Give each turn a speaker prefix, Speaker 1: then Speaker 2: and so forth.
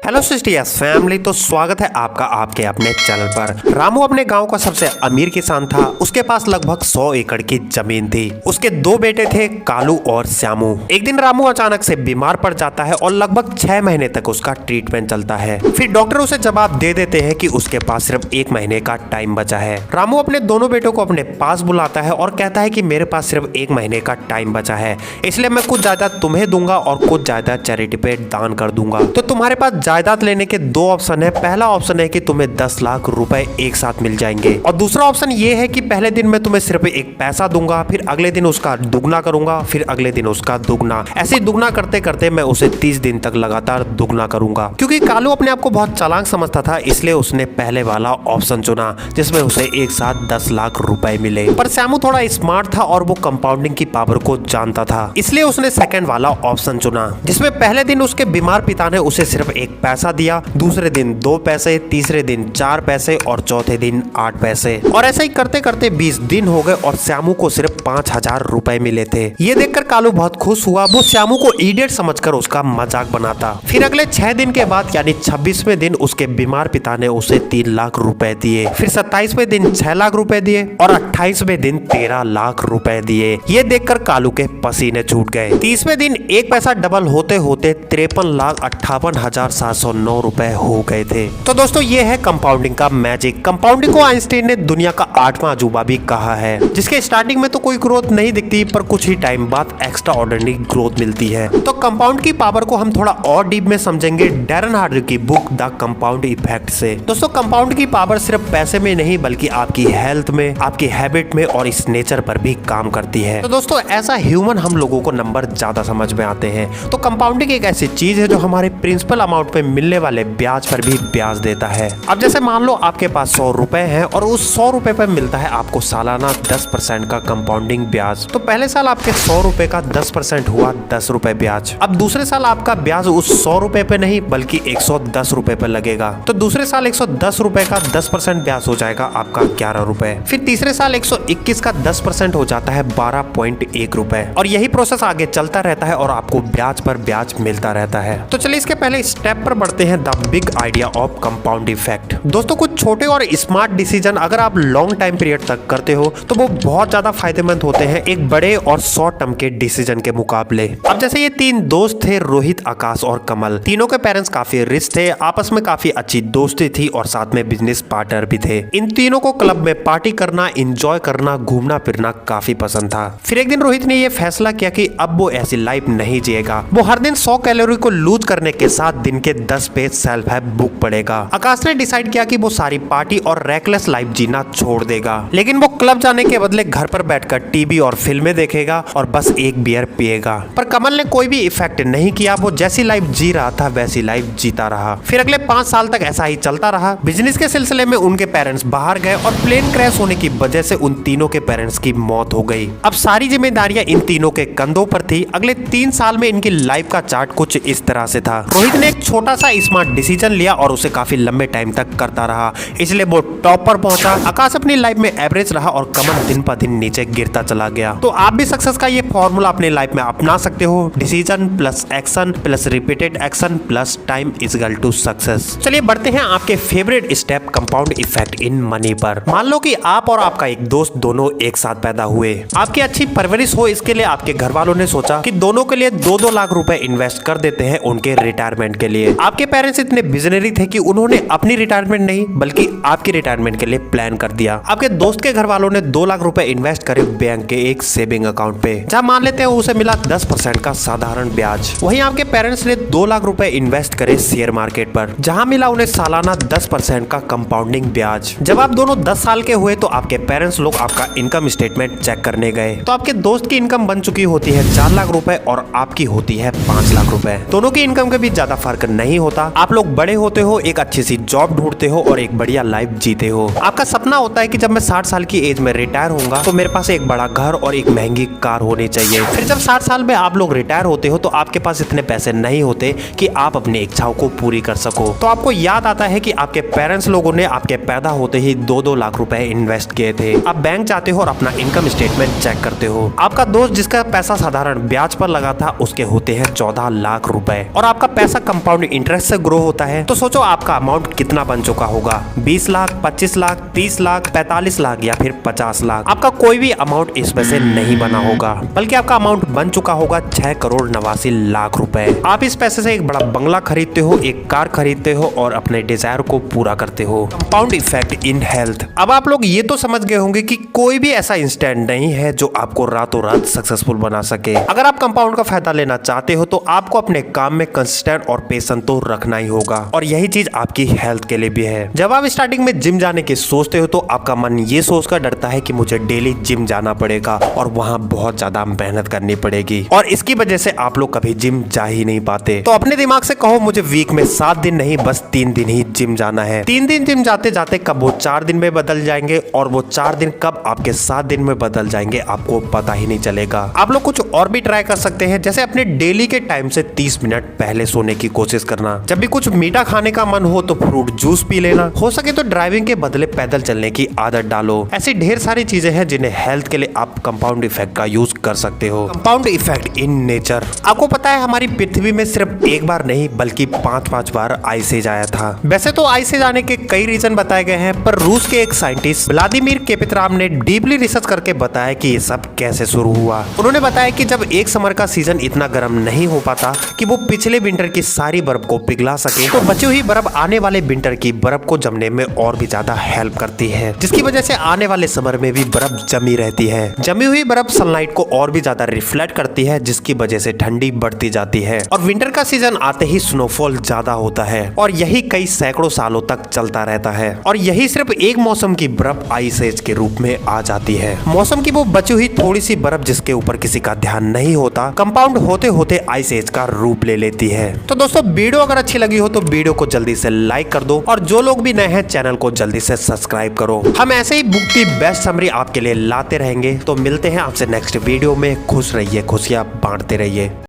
Speaker 1: Hello sisters family, तो स्वागत है आपका आपके अपने चैनल पर। रामू अपने गांव का सबसे अमीर किसान था। उसके पास लगभग 100 एकड़ की जमीन थी। उसके दो बेटे थे, कालू और श्यामू। एक दिन रामू अचानक से बीमार पड़ जाता है और लगभग 6 महीने तक उसका ट्रीटमेंट चलता है। फिर डॉक्टर उसे जवाब दे देते हैं कि उसके पास सिर्फ 1 महीने का टाइम बचा है। रामू अपने दोनों बेटों को अपने पास बुलाता है और कहता है कि मेरे पास सिर्फ 1 महीने का टाइम बचा है, इसलिए मैं कुछ जायदाद तुम्हें दूंगा और कुछ जायदाद चैरिटी पे दान कर दूंगा। तो तुम्हारे पास जायदाद लेने के 2 ऑप्शन है। पहला ऑप्शन है कि तुम्हें 10 लाख रुपए एक साथ मिल जाएंगे, और दूसरा ऑप्शन ये है कि पहले दिन मैं तुम्हें सिर्फ एक पैसा दूंगा, फिर अगले दिन उसका दुगना करूंगा, फिर अगले दिन उसका दुगना, ऐसे दुगना करते करते मैं उसे 30 दिन तक लगातार दुगना करूंगा। क्योंकि कालू अपने आप को बहुत चालाक समझता था, इसलिए उसने पहले वाला ऑप्शन चुना जिसमें उसे एक साथ 10 लाख रुपए मिले। पर श्यामू थोड़ा स्मार्ट था और वो कंपाउंडिंग की पावर को जानता था, इसलिए उसने सेकंड वाला ऑप्शन चुना जिसमें पहले दिन उसके बीमार पिता ने उसे सिर्फ 1 पैसा दिया, दूसरे दिन 2 पैसे, तीसरे दिन 4 पैसे और चौथे दिन 8 पैसे। और ऐसे ही करते करते 20 दिन हो गए और श्यामू को सिर्फ 5000 रुपए मिले थे। ये देखकर कालू बहुत खुश हुआ। वो श्यामू को इडियट समझकर उसका मजाक बनाता। फिर अगले 6 दिन के बाद यानी 26वें दिन उसके बीमार पिता ने उसे 3 लाख रुपए दिए, फिर 27वें दिन 6 लाख रुपए दिए और 28वें दिन 13 लाख रुपए दिए। ये देखकर कालू के पसीने छूट गए। 30वें दिन 1 पैसा डबल होते होते 53,58,709 रुपए हो गए थे। तो दोस्तों ये है कंपाउंडिंग का मैजिक। कंपाउंडिंग को आइंस्टाइन ने दुनिया का 8वां अजूबा भी कहा है, जिसके स्टार्टिंग में तो कोई ग्रोथ नहीं दिखती, पर कुछ ही टाइम बाद एक्स्ट्रा ऑर्डिनरी ग्रोथ मिलती है। तो कंपाउंड की पावर को हम थोड़ा और डीप में समझेंगे डैरन हार्डी की बुक द कंपाउंड इफेक्ट से। दोस्तों कंपाउंड की पावर सिर्फ पैसे में नहीं बल्कि आपकी हेल्थ में, आपकी हैबिट में और इस नेचर पर भी काम करती है। तो दोस्तों ऐसा ह्यूमन हम लोगों को नंबर ज्यादा समझ में आते हैं। तो कंपाउंडिंग एक ऐसी चीज है जो हमारे प्रिंसिपल अमाउंट पे मिलने वाले ब्याज पर भी ब्याज देता है। अब जैसे मान लो आपके पास 100 रुपए हैं और उस 100 रुपए पर मिलता है आपको सालाना 10% का कंपाउंडिंग ब्याज। तो पहले साल आपके 100 रुपए का 10% हुआ 10 रुपए ब्याज। अब दूसरे साल आपका ब्याज उस 100 रुपए पे नहीं बल्कि 110 रुपए पे लगेगा। तो दूसरे साल 110 रुपए का 10% ब्याज हो जाएगा आपका 11 रुपए। फिर तीसरे साल 121 का 10% हो जाता है 12.1 रुपए। और यही प्रोसेस आगे चलता रहता है और आपको ब्याज पर ब्याज मिलता रहता है। तो चलिए इसके पहले स्टेप पर बढ़ते हैं, the big idea of compound effect. दोस्तों कुछ छोटे और स्मार्ट डिसीजन अगर आप लॉन्ग टाइम पीरियड तक करते हो तो वो बहुत ज्यादा फायदेमंद होते हैं एक बड़े और शॉर्ट टर्म के डिसीजन के मुकाबले। अब जैसे ये 3 दोस्त थे, रोहित, आकाश और कमल। तीनों के पेरेंट्स काफी रिच थे, आपस में काफी अच्छी दोस्ती थी और साथ में बिजनेस पार्टनर भी थे। इन तीनों को क्लब में पार्टी करना, एंजॉय करना, घूमना फिरना काफी पसंद था। फिर एक दिन रोहित ने यह फैसला किया कि अब वो ऐसी लाइफ नहीं जिएगा। वो हर दिन 100 कैलोरी को लूज करने के साथ दिन के 10 पेज सेल्फ हेल्प बुक पढ़ेगा। आकाश ने डिसाइड किया कि वो सारी पार्टी और रेकलेस लाइफ जीना छोड़ देगा, लेकिन वो क्लब जाने के बदले घर पर बैठकर टीवी और फिल्में देखेगा और बस एक बियर पिएगा। पर कमल ने कोई भी इफेक्ट नहीं किया। वो जैसी लाइफ जी रहा था वैसी लाइफ जीता रहा। फिर अगले 5 साल तक ऐसा ही चलता रहा। बिजनेस के सिलसिले में उनके पेरेंट्स बाहर गए और प्लेन क्रैश होने की वजह से उन तीनों के पेरेंट्स की मौत हो गई। अब सारी जिम्मेदारियां इन तीनों के कंधों पर थी। अगले 3 साल में इनकी लाइफ का चार्ट कुछ इस तरह से था। रोहित ने एक छोटा सा स्मार्ट डिसीजन लिया और उसे काफी लंबे टाइम तक करता रहा, इसलिए वो टॉप पर पहुंचा। आकाश अपनी लाइफ में एवरेज रहा और कमल दिन पर दिन नीचे गिरता चला गया। तो आप भी सक्सेस का ये फॉर्मूला अपनी लाइफ में अपना सकते हो। Decision plus action plus repeated action plus time is equal to success. चलिए बढ़ते हैं आपके favourite step compound effect in money पर। मान लो कि आप और आपका एक दोस्त दोनों एक साथ पैदा हुए। आपकी अच्छी परवरिश हो, इसके लिए आपके घर वालों ने सोचा कि दोनों के लिए 2-2 लाख रुपए इन्वेस्ट कर देते हैं उनके रिटायरमेंट के लिए। आपके पेरेंट्स इतने विजनरी थे कि उन्होंने अपनी रिटायरमेंट नहीं बल्कि आपकी रिटायरमेंट के लिए प्लान कर दिया। आपके दोस्त के घर वालों ने 2 लाख रुपए इन्वेस्ट करे बैंक के एक सेविंग अकाउंट पे, जहां मान लेते हैं उसे मिला 10% का साधारण ब्याज। वहीं आपके पेरेंट्स ने 2 लाख रुपए इन्वेस्ट करे शेयर मार्केट पर, जहां मिला उन्हें सालाना 10% का कंपाउंडिंग ब्याज। जब आप दोनों 10 साल के हुए तो आपके पेरेंट्स लोग आपका इनकम स्टेटमेंट चेक करने गए तो आपके दोस्त की इनकम बन चुकी होती है 4 लाख रुपए और आपकी होती है 5 लाख रुपए। दोनों की इनकम के बीच ज्यादा फर्क नहीं होता। आप लोग बड़े होते हो, एक अच्छी सी जॉब ढूंढते हो और एक बढ़िया लाइफ जीते हो। आपका सपना होता है कि जब मैं 60 साल की एज में रिटायर होऊंगा तो मेरे पास एक बड़ा घर और एक महंगी कार होनी चाहिए। फिर जब 60 साल में आप लोग रिटायर होते हो तो आपके पास इतने पैसे नहीं होते कि आप अपनी इच्छाओं को पूरी कर सको। तो आपको याद आता है कि आपके पेरेंट्स लोगों ने आपके पैदा होते ही 2-2 लाख रुपए इन्वेस्ट किए थे। आप बैंक जाते हो और अपना इनकम स्टेटमेंट चेक करते हो। आपका दोस्त जिसका पैसा साधारण ब्याज पर लगा था उसके होते हैं 14 लाख रुपए और आपका पैसा कंपाउंड इंटरेस्ट से ग्रो होता है तो सोचो आपका अमाउंट कितना बन चुका होगा। 20 लाख, 25 लाख, 30 लाख, 45 लाख या फिर 50 लाख। आपका कोई भी अमाउंट इसमें से नहीं बना होगा, बल्कि आपका अमाउंट बन चुका होगा 6 करोड़ 89 लाख रुपए। आप इस पैसे से एक बड़ा बंगला खरीदते हो, एक कार खरीदते हो और अपने डिजायर को पूरा करते हो। Compound effect in health. अब आप लोग ये तो समझ गए होंगे कि कोई भी ऐसा इंस्टेंट नहीं है जो आपको रातों रात सक्सेसफुल बना सके। अगर आप कंपाउंड का फायदा लेना चाहते हो तो आपको अपने काम में कंसिस्टेंट और पेशेंस तो रखना ही होगा, और यही चीज आपकी हेल्थ के लिए भी है। जब आप स्टार्टिंग में जिम जाने की सोचते हो तो आपका मन ये सोचकर डरता है कि मुझे डेली जिम जाना पड़ेगा और वहाँ बहुत ज्यादा मेहनत करनी पड़ेगी, और इसकी वजह से आप लोग कभी जिम जा ही नहीं पाते। तो अपने दिमाग से कहो मुझे वीक में 7 दिन नहीं, बस 3 दिन ही जिम जाना है। 3 दिन जिम जाते जाते कब वो 4 दिन में बदल जाएंगे और वो 4 दिन कब आपके 7 दिन में बदल जाएंगे आपको पता ही नहीं चलेगा। आप लोग कुछ और भी ट्राई कर सकते हैं, जैसे अपने डेली के टाइम से 30 मिनट पहले सोने की कोशिश करना। जब भी कुछ मीठा खाने का मन हो तो फ्रूट जूस पी लेना। हो सके तो ड्राइविंग के बदले पैदल चलने की आदत डालो। ऐसी ढेर सारी चीजें हैं जिन्हें हेल्थ के लिए आप कंपाउंड इफेक्ट का यूज कर सकते हो। Compound effect in nature. आपको पता है हमारी पृथ्वी में सिर्फ एक बार नहीं बल्कि 5-5 बार आइस एज आया था। वैसे तो आइस एज आने के कई रीजन बताए गए हैं, पर रूस के एक साइंटिस्ट व्लादिमीर केपित्राम ने डीपली रिसर्च करके बताया कि ये सब कैसे शुरू हुआ। उन्होंने बताया कि जब एक समर का सीजन इतना गर्म नहीं हो पाता कि वो पिछले विंटर की सारी बर्फ को पिघला सके, तो बची हुई बर्फ आने वाले विंटर की बर्फ को जमने में और भी ज्यादा हेल्प करती है, जिसकी वजह से आने वाले समर में भी बर्फ जमी रहती है। जमी हुई बर्फ सनलाइट को और भी ज्यादा रिफ्लेक्ट करती है, जिसकी वजह से ठंडी बढ़ती जाती है, और विंटर का सीजन आते ही स्नोफॉल ज्यादा होता है, और यही कई सैकड़ों सालों तक चलता रहता है। और यही सिर्फ एक मौसम की बर्फ आइस एज के रूप में आ जाती है। मौसम की वो बची हुई थोड़ी सी बर्फ जिसके ऊपर किसी का ध्यान नहीं होता, कंपाउंड होते होते आइस एज का रूप ले लेती है। तो दोस्तों वीडियो अगर अच्छी लगी हो तो वीडियो को जल्दी से लाइक कर दो, और जो लोग भी नए हैं चैनल को जल्दी से सब्सक्राइब करो। हम ऐसे ही बुक की बेस्ट समरी आपके लिए लाते रहेंगे। तो मिलते हैं आपसे नेक्स्ट वीडियो में। खुश रहिए, खुशियां बांटते रहिए।